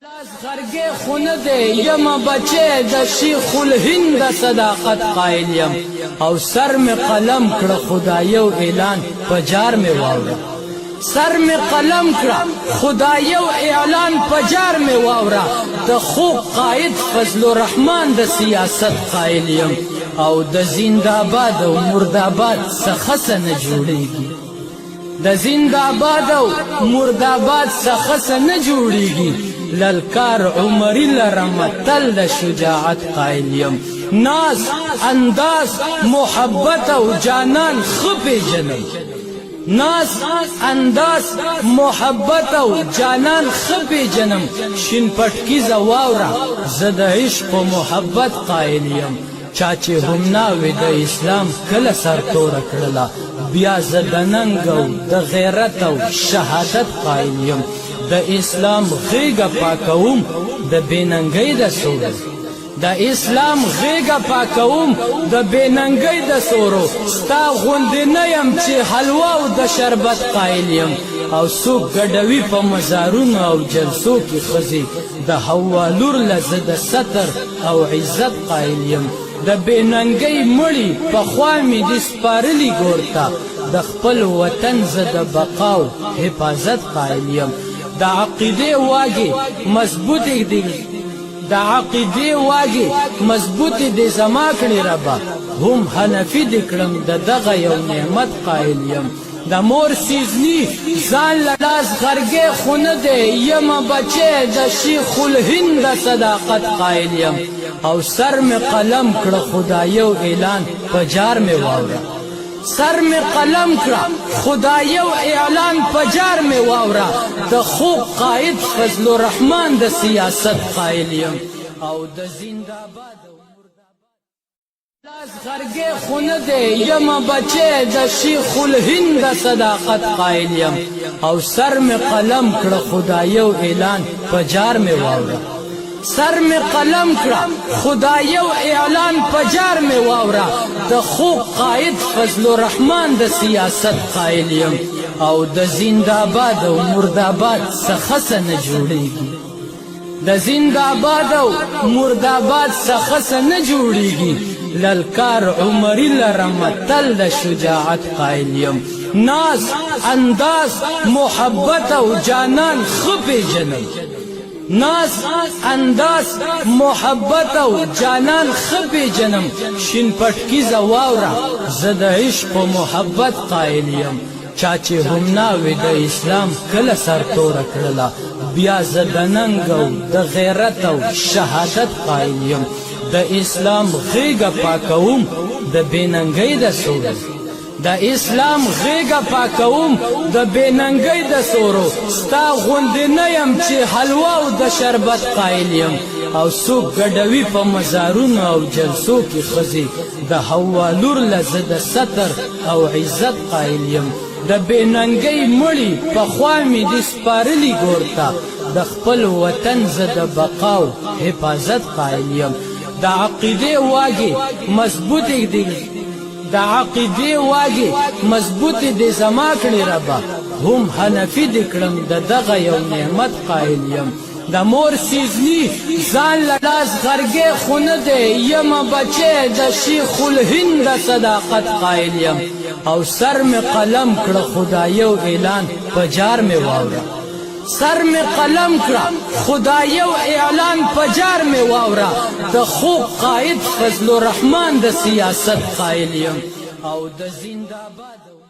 لاس غرگے خونه دی یم بچے د شیخ الهند صداقت قائل یم او سر می قلم کړه خدایو اعلان پجار می واوره سر می قلم کړه خدایو اعلان پجار می واوره د خوب قائد فضل الرحمن د سیاست قائل یم او د زنده‌باد او مرداباد څخه نه جوړیږي د زنده‌باد او مرداباد څخه نه جوړیږي للکار عمری لرمتل د شجاعت قائل یم ناز انداز محبت او جانان خپې جنم ناز انداز محبت او جانان خپې جنم شین پټکی زواورا زد عشق و محبت قائل یم چاچې هم ناوې د اسلام کله سر تور کړلا بیا زد ننګ او د غیرت او شهادت قائل یم د اسلام غیږه پاکوم د بېننګۍ د سورو د اسلام غیږه پاکوم د بېننګۍ د سورو ستا غوندې نه یم چې حلوا او د شربت قایل یم او څوک ګډوي په مزارونو او جلسو کې ښځې د حوا لور له زه د ستر او عزت قایل یم د بېننګۍ مړي پخوا مې دې سپارلي ګور ته د خپل وطن زه د بقا او حفاظت قایل یم د عقیدې واګې مضبوطې دي د عقیدې واګې مضبوطې دې زما کړې ربه هم حنفي دې کړم د دغه یو نعمت قایل یم د مور سیزني ځان له لاس غرګې خونه دی یم بچې د شیخ الهند صداقت قایل یم او سر مې قلم کړه خدایو اعلان په جار مې واوره سر می قلم کړه خدایو اعلان پجار می واوره د خوب قائد فضل الرحمن د سیاست قائل یم او د زنده‌باد او مرداباد لاس غرګې خونه دی یم بچې د شیخ الهند صداقت قائل یم او سر می قلم کړه خدایو اعلان پجار می واوره سر می قلم کړه خدایو اعلان پجار می واوره د خوب قائد فضل الرحمن د سیاست قائل یم او د زنده‌باد او مرداباد څخه نه جوړیږي د زنده‌باد او مرداباد څخه نه جوړیږي للکار عمری لرمتل د شجاعت قائل یم ناز انداز محبت او جانان خپې جنم ناز انداز محبت او جانان خپې جنم شین پټکی زواورا زه د عشق و محبت قائل یم چاچې هم ناوې د اسلام کله سر تور کړلا بیا زه د ننګ او د غیرت او شهادت قائل یم د اسلام غیږه پاکوم د بېننګۍ د سورو د اسلام غیږه پاکوم د بېننګۍ د سورو ستا غوندې نه یم چې حلوا او د شربت قایل یم او څوک ګډوي په مزارونو او جلسو کې ښځې د حوا لور له زه د ستر او عزت قایل یم د بېننګۍ مړي پخوا مې دې سپارلي ګور ته د خپل وطن زه د بقا او حفاظت قایل یم د عقیدې واګې مضبوطې دي د عقیدې واګې مضبوطې دې زما کړې ربه هم حنفي دې کړم د دغه یو نعمت قایل یم د مور سیزني ځان له لاس غرګې خونه دی یم بچې د شیخ الهند صداقت قایل یم او سر مې قلم کړه خدایو اعلان په جار مې واوره سر می قلم کړه خدایو اعلان پجار می واوره د خوب قائد فضل الرحمن د سیاست قائل یم او د زنده‌باد